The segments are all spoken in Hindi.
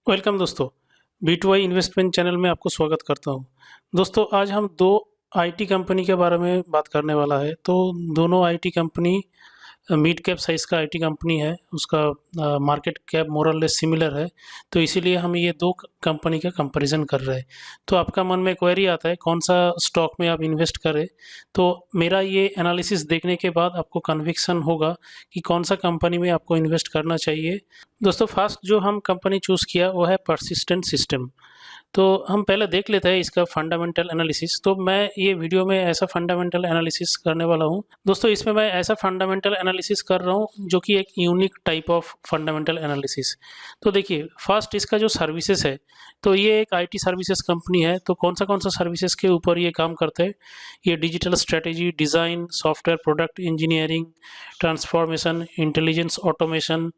वेलकम दोस्तों, B2I इन्वेस्टमेंट चैनल में आपको स्वागत करता हूं। दोस्तों आज हम 2 आईटी कंपनी के बारे में बात करने वाला है। तो दोनों IT company mid cap size का आईटी कंपनी है, उसका मार्केट कैप मोर और लेस सिमिलर है, तो इसीलिए हम ये 2 कंपनी का कंपैरिज़न कर रहे हैं। तो आपका मन में क्वेरी आता है कौन-सा स्टॉक में आप इन्वेस्ट करें, तो मेरा ये एनालिसिस देखने के बाद आपको कन्विक्शन होगा कि कौन-सा कंपनी में आपको इन्वेस्ट करना चाहिए। दोस्तों फर्स्ट जो हम कंपनी चूज़ किया वो है परसिस्टेंट सिस्टम। तो हम पहले देख लेते हैं इसका फंडामेंटल एनालिसिस। तो मैं ये वीडियो में ऐसा फंडामेंटल एनालिसिस करने वाला हूँ। दोस्तों इसमें मैं ऐसा फंडामेंटल एनालिसिस कर रहा हूँ जो कि एक unique type of fundamental analysis. तो देखिए फर्स्ट इसका जो सर्विसेज है, तो ये एक आईटी सर्विसेज कंपनी है। तो कौन सा सर्विसेज के ऊपर ये काम करते हैं, ये digital strategy, design, software product engineering, transformation, intelligence automation,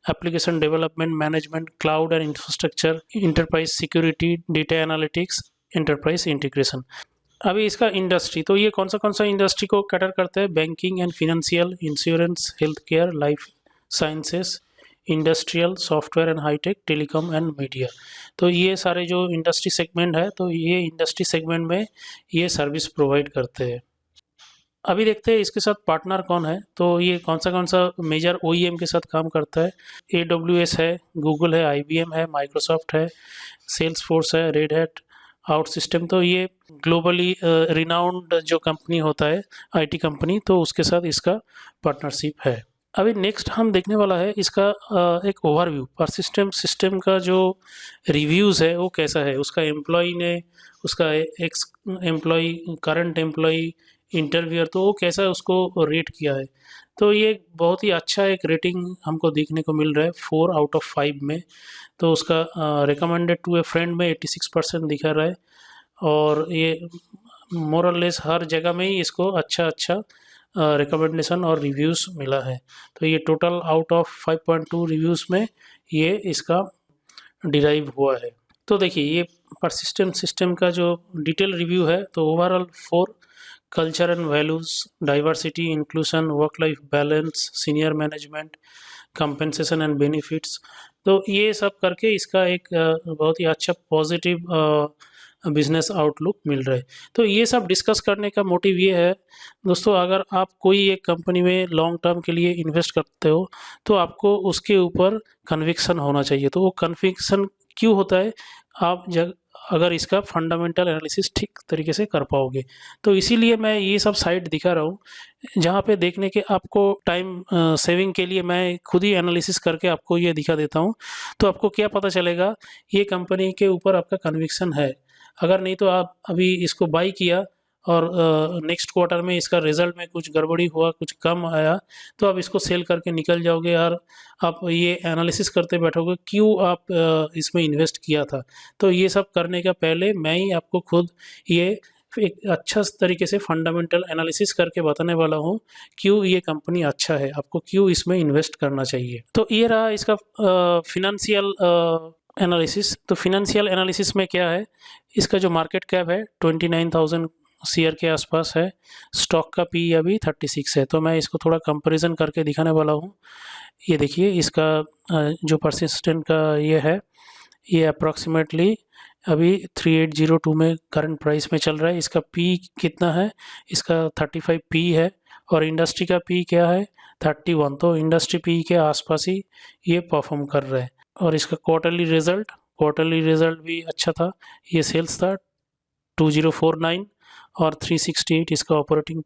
application development, management, cloud and infrastructure, enterprise security, data analytics, enterprise integration. अभी इसका इंडस्ट्री, तो ये कौन सा इंडस्ट्री को कैटर करते हैं, banking and financial, insurance, health care, life sciences, industrial, software and high tech, telecom and media. तो ये सारे जो इंडस्ट्री सेगमेंट है, तो ये इंडस्ट्री सेगमेंट में ये सर्विस प्रोवाइड करते हैं। अभी देखते हैं इसके साथ पार्टनर कौन है। तो ये कौन सा मेजर ओईएम के साथ काम करता है। AWS है, गूगल है, IBM है, माइक्रोसॉफ्ट है, सेल्सफोर्स है, रेड हैट, आउट सिस्टम। तो ये ग्लोबली रिनाउंड जो कंपनी होता है आईटी कंपनी, तो उसके साथ इसका पार्टनरशिप है। अभी नेक्स्ट हम देखने वाला है इसका एक ओवरव्यू, परसिस्टेंट सिस्टम का जो रिव्यूज़ है वो कैसा है, उसका एम्प्लॉई ने, उसका x employee, current employee, interviewer, तो वो कैसा उसको रेट किया है। तो ये बहुत ही अच्छा एक रेटिंग हमको देखने को मिल रहा है 4 आउट ऑफ 5 में। तो उसका रिकमेंडेड टू ए फ्रेंड में 86% दिखा रहा है, और ये मोर और लेस हर जगह में ही इसको अच्छा रिकमेंडेशन और रिव्यूज़ मिला है। तो ये टोटल आउट ऑफ 5.2 रिव्यूज़ में ये इसका डिराइव हुआ है। तो देखिए ये परसिस्टेंट सिस्टम का जो डिटेल रिव्यू है, तो overall 4 culture and values, diversity, inclusion, work life balance, senior management, compensation and benefits. तो ये सब करके इसका एक बहुत ही अच्छा पॉजिटिव बिजनेस आउटलुक मिल रहा है। तो ये सब डिस्कस करने का मोटिव ये है दोस्तों, अगर आप कोई एक कंपनी में लॉन्ग टर्म के लिए इन्वेस्ट करते हो, तो आपको उसके ऊपर कन्विक्शन होना चाहिए। तो वो कन्विक्शन क्यों होता है, आप जब अगर इसका फंडामेंटल एनालिसिस ठीक तरीके से कर पाओगे। तो इसीलिए मैं ये सब साइट दिखा रहा हूँ, जहाँ पे देखने के आपको टाइम सेविंग के लिए मैं खुद ही एनालिसिस करके आपको ये दिखा देता हूँ। तो आपको क्या पता चलेगा, ये कंपनी के ऊपर आपका कन्विक्शन है। अगर नहीं तो आप अभी इसको बाई किया और नेक्स्ट क्वार्टर में इसका रिज़ल्ट में कुछ गड़बड़ी हुआ, कुछ कम आया, तो आप इसको सेल करके निकल जाओगे और आप ये एनालिसिस करते बैठोगे क्यों आप इसमें इन्वेस्ट किया था। तो ये सब करने का पहले मैं ही आपको खुद ये एक अच्छा तरीके से फंडामेंटल एनालिसिस करके बताने वाला हूँ, क्यों ये कंपनी अच्छा है, आपको क्यों इसमें इन्वेस्ट करना चाहिए। तो ये रहा इसका फिनंशियल एनालिसिस। तो फिनंशियल एनालिसिस में क्या है, इसका जो मार्केट कैप है 29,000 शेयर के आसपास है, स्टॉक का पी अभी 36 है। तो मैं इसको थोड़ा कंपैरिजन करके दिखाने वाला हूँ। ये देखिए इसका जो परसिस्टेंट का ये है, ये अप्रॉक्सीमेटली अभी 3802 में करंट प्राइस में चल रहा है। इसका पी कितना है, इसका 35 पी है, और इंडस्ट्री का पी क्या है 31। तो इंडस्ट्री पी के आसपास ही ये परफॉर्म कर रहा है। और इसका क्वार्टरली रिजल्ट भी अच्छा था। ये सेल्स था 2049 और 368 इसका ऑपरेटिंग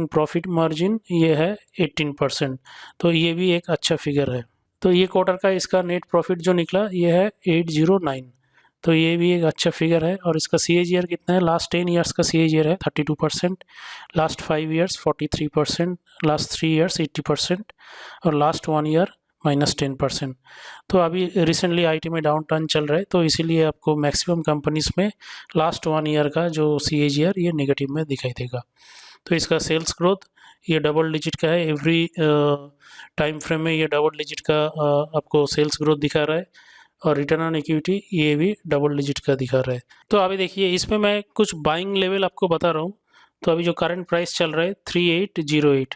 प्रॉफिट मार्जिन ये है 18%। तो ये भी एक अच्छा फिगर है। तो ये क्वार्टर का इसका नेट प्रॉफिट जो निकला ये है 809। तो ये भी एक अच्छा फिगर है। और इसका CAGR कितना है, लास्ट 10 ईयर्स का CAGR है 32%, लास्ट 5 ईयर्स 43%, लास्ट 3 ईयर्स 80%, और लास्ट 1 ईयर -10%। तो अभी रिसेंटली आईटी में डाउन टर्न चल रहा है, तो इसीलिए आपको मैक्सिमम कंपनीज़ में लास्ट 1 ईयर का जो CAGR ये नेगेटिव में दिखाई देगा। तो इसका सेल्स ग्रोथ ये डबल डिजिट का है, एवरी टाइम फ्रेम में ये डबल डिजिट का आपको सेल्स ग्रोथ दिखा रहा है। और रिटर्न ऑन इक्विटी ये भी डबल डिजिट का दिखा रहा है। तो अभी देखिए इसमें मैं कुछ बाइंग लेवल आपको बता रहा हूँ। तो अभी जो करंट प्राइस चल रहा है 3808।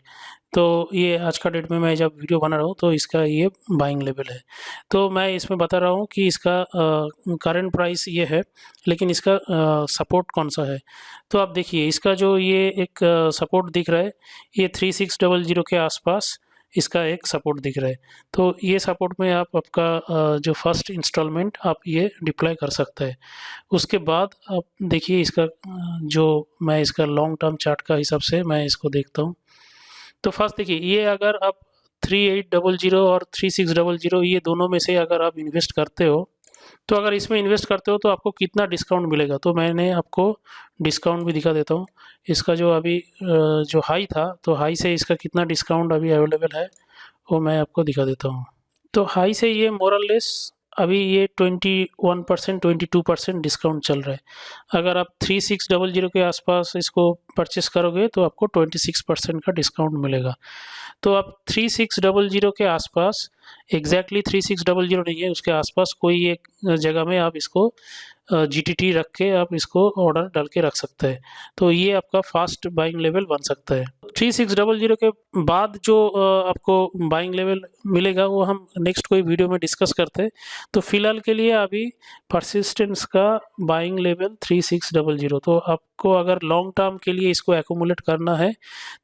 तो ये आज का डेट में मैं जब वीडियो बना रहा हूँ तो इसका ये बाइंग लेवल है। तो मैं इसमें बता रहा हूँ कि इसका करंट प्राइस ये है, लेकिन इसका सपोर्ट कौन सा है। तो आप देखिए इसका जो ये एक सपोर्ट दिख रहा है, ये 3600 के आसपास इसका एक सपोर्ट दिख रहा है। तो ये सपोर्ट में आप आपका जो फर्स्ट इंस्टॉलमेंट आप ये डिप्लॉय कर सकते हैं। उसके बाद आप देखिए इसका जो मैं इसका लॉन्ग टर्म चार्ट का हिसाब से मैं इसको देखता हूँ। तो फर्स्ट देखिए, ये अगर आप 3800 और 3600 ये दोनों में से अगर आप इन्वेस्ट करते हो, तो अगर इसमें इन्वेस्ट करते हो तो आपको कितना डिस्काउंट मिलेगा, तो मैंने आपको डिस्काउंट भी दिखा देता हूँ। इसका जो अभी जो हाई था, तो हाई से इसका कितना डिस्काउंट अभी अवेलेबल है वो मैं आपको दिखा देता हूँ। तो हाई से ये मोरलेस अभी ये 21% 22% डिस्काउंट चल रहा है। अगर आप 3600 के आसपास इसको परचेस करोगे तो आपको 26% का डिस्काउंट मिलेगा। तो आप 3600 के आसपास, एग्जैक्टली 3600 नहीं है, उसके आसपास कोई एक जगह में आप इसको जीटीटी रख के आप इसको ऑर्डर डाल के रख सकते हैं। तो ये आपका फास्ट बाइंग लेवल बन सकता है। 3600 के बाद जो आपको बाइंग लेवल मिलेगा वो हम नेक्स्ट कोई वीडियो में डिस्कस करते हैं। तो फिलहाल के लिए अभी परसिस्टेंस का बाइंग लेवल 3600। तो आपको अगर लॉन्ग टर्म के लिए इसको एक्यूमुलेट करना है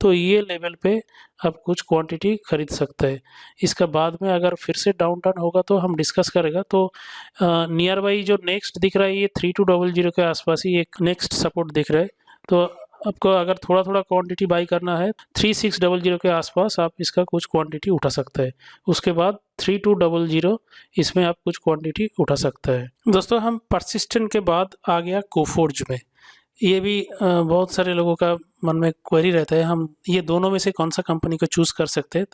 तो ये लेवल पे आप कुछ क्वांटिटी खरीद सकते हैं। इसका बाद में अगर फिर से डाउन टर्न होगा तो हम डिस्कस करेगा। तो नियर बाई जो नेक्स्ट दिख रहा है ये 3200 के आसपास ही एक नेक्स्ट सपोर्ट दिख रहा है। तो आपको अगर थोड़ा थोड़ा क्वांटिटी बाई करना है 3600 के आसपास आप इसका कुछ क्वांटिटी उठा सकते हैं। उसके बाद 3200 इसमें आप कुछ क्वांटिटी उठा सकते हैं। दोस्तों, हम परसिस्टेंट के बाद आ गया कोफोर्ज में। ये भी बहुत सारे लोगों का मन में क्वेरी रहता है, हम ये दोनों में से कौन सा कंपनी को चूज़ कर सकते हैं।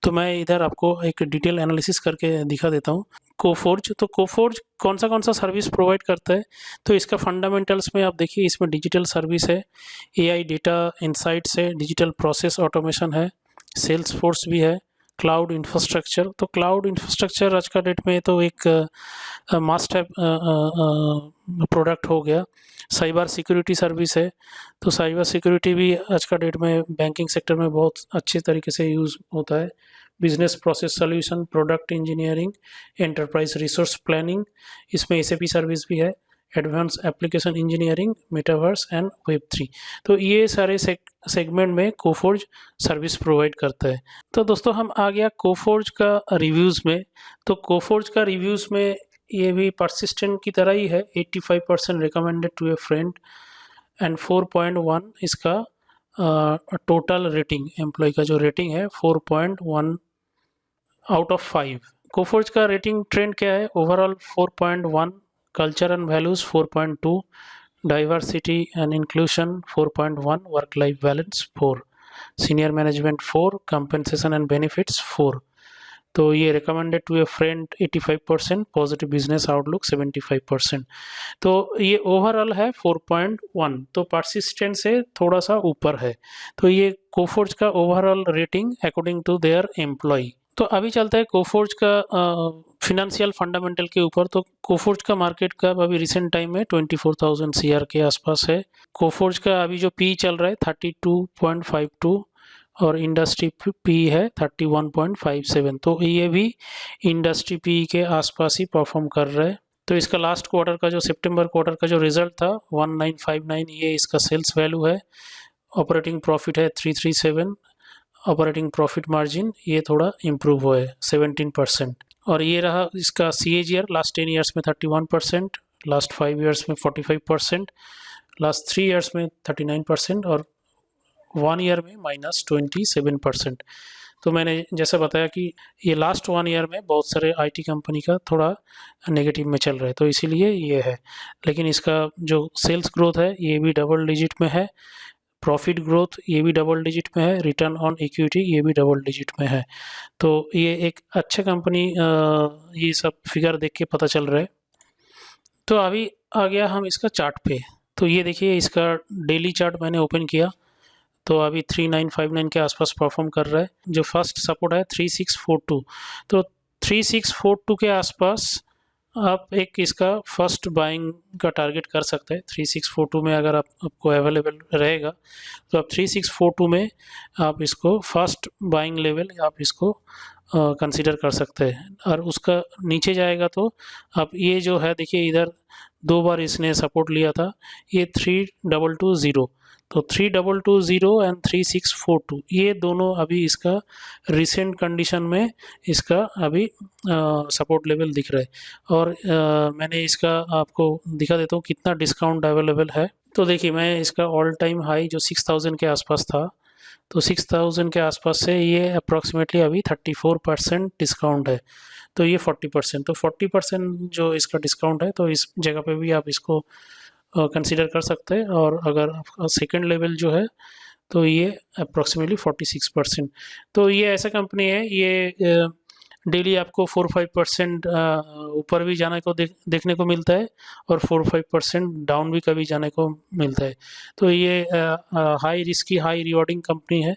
तो मैं इधर आपको एक डिटेल एनालिसिस करके दिखा देता हूँ। कोफोर्ज, तो कोफोर्ज कौन सा सर्विस प्रोवाइड करता है। तो इसका फंडामेंटल्स में आप देखिए, इसमें डिजिटल सर्विस है, एआई डेटा इंसाइट्स है, डिजिटल प्रोसेस ऑटोमेशन है, सेल्स फोर्स भी है, क्लाउड इंफ्रास्ट्रक्चर। तो क्लाउड इंफ्रास्ट्रक्चर आज का डेट में तो एक मस्ट हैव प्रोडक्ट हो गया। साइबर सिक्योरिटी सर्विस है, तो साइबर सिक्योरिटी भी आज का डेट में बैंकिंग सेक्टर में बहुत अच्छे तरीके से यूज़ होता है। Business process solution, product engineering, enterprise resource planning, इसमें एसएपी सर्विस भी है, advance application engineering, metaverse and Web3. तो ये सारे सेगमेंट में कोफोर्ज सर्विस प्रोवाइड करता है। तो दोस्तों, हम आ गया कोफोर्ज का रिव्यूज़ में। तो कोफोर्ज का रिव्यूज़ में ये भी परसिस्टेंट की तरह ही है, 85% recommended to a friend and 4.1 इसका टोटल रेटिंग, एम्प्लॉय का जो रेटिंग है 4.1 आउट ऑफ 5। कोफोर्ज का रेटिंग ट्रेंड क्या है, overall 4.1, culture and values 4.2, diversity and inclusion 4.1, work life balance 4, senior management 4, compensation and benefits 4। तो ये recommended to a friend 85%, positive business outlook 75%। तो ये ओवरऑल है 4.1, तो परसिस्टेंट से थोड़ा सा ऊपर है। तो ये कोफोर्ज का overall rating according to their employ. तो अभी चलता है कोफोर्ज का फिनेंशियल फंडामेंटल के ऊपर। तो कोफोर्ज का मार्केट कैप अभी रिसेंट टाइम में 24,000 CR के आसपास है। कोफोर्ज का अभी जो पी चल रहा है 32.52 और इंडस्ट्री पी है 31.57। तो ये भी इंडस्ट्री पी के आसपास ही परफॉर्म कर रहा है। तो इसका लास्ट क्वार्टर का जो सितंबर क्वार्टर का जो रिजल्ट था 1959, ये इसका सेल्स वैल्यू है। ऑपरेटिंग प्रॉफिट है 337, ऑपरेटिंग प्रॉफिट मार्जिन ये थोड़ा इम्प्रूव हुआ है 17%। और ये रहा इसका CAGR, लास्ट 10 ईयर्स में 31%, लास्ट 5 ईयर्स में 45%, लास्ट 3 ईयर्स में 39% और 1 ईयर में -27%। तो मैंने जैसा बताया कि ये लास्ट 1 ईयर में बहुत सारे IT कंपनी का थोड़ा नेगेटिव में चल रहा है, तो इसीलिए ये है। लेकिन इसका जो सेल्स ग्रोथ है ये भी डबल डिजिट में है, प्रॉफिट ग्रोथ ये भी डबल डिजिट में है, रिटर्न ऑन इक्विटी ये भी डबल डिजिट में है। तो ये एक अच्छा कंपनी, ये सब फिगर देख के पता चल रहा है। तो अभी आ गया हम इसका चार्ट पे। तो ये देखिए, इसका डेली चार्ट मैंने ओपन किया तो अभी 3959 के आसपास परफॉर्म कर रहा है। जो फर्स्ट सपोर्ट है 3642, तो 3642 के आसपास आप एक इसका फर्स्ट बाइंग का टारगेट कर सकते हैं 3642 में। अगर आपको अवेलेबल रहेगा तो आप 3642 में आप इसको फर्स्ट बाइंग लेवल आप इसको कंसीडर कर सकते हैं। और उसका नीचे जाएगा तो आप ये जो है देखिए, इधर 2 बार इसने सपोर्ट लिया था, ये 3220, तो 3220 एंड 3642 ये दोनों अभी इसका रिसेंट कंडीशन में इसका अभी सपोर्ट लेवल दिख रहा है। और मैंने इसका आपको दिखा देता हूँ कितना डिस्काउंट अवेलेबल है। तो देखिए, मैं इसका ऑल टाइम हाई जो 6000 के आसपास था, तो 6000 के आसपास से ये अप्रॉक्सीमेटली अभी 34% डिस्काउंट है। तो ये 40%, तो 40% जो इसका डिस्काउंट है, तो इस जगह पे भी आप इसको कंसीडर कर सकते हैं। और अगर आपका सेकंड लेवल जो है तो ये अप्रॉक्सीमेटली 46%। तो ये ऐसा कंपनी है, ये डेली आपको 4-5% ऊपर भी जाने को देखने को मिलता है, और 4-5% डाउन भी कभी जाने को मिलता है। तो ये high risky high rewarding company है।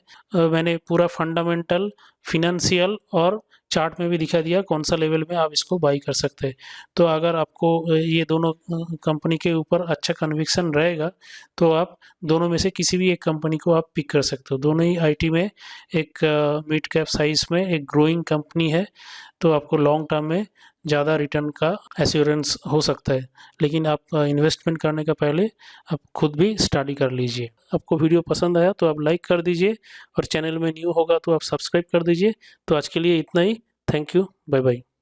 मैंने पूरा फंडामेंटल, फिनेंशियल और चार्ट में भी दिखा दिया कौन सा लेवल में आप इसको बाई कर सकते हैं। तो अगर आपको ये दोनों कंपनी के ऊपर अच्छा कन्विक्शन रहेगा तो आप दोनों में से किसी भी एक कंपनी को आप पिक कर सकते हो। दोनों ही आईटी में एक मिड कैप साइज में एक ग्रोइंग कंपनी है, तो आपको लॉन्ग टर्म में ज़्यादा रिटर्न का एश्योरेंस हो सकता है। लेकिन आप इन्वेस्टमेंट करने का पहले आप खुद भी स्टडी कर लीजिए। आपको वीडियो पसंद आया तो आप लाइक कर दीजिए, और चैनल में न्यू होगा तो आप सब्सक्राइब कर दीजिए। तो आज के लिए इतना ही। Thank you, bye bye.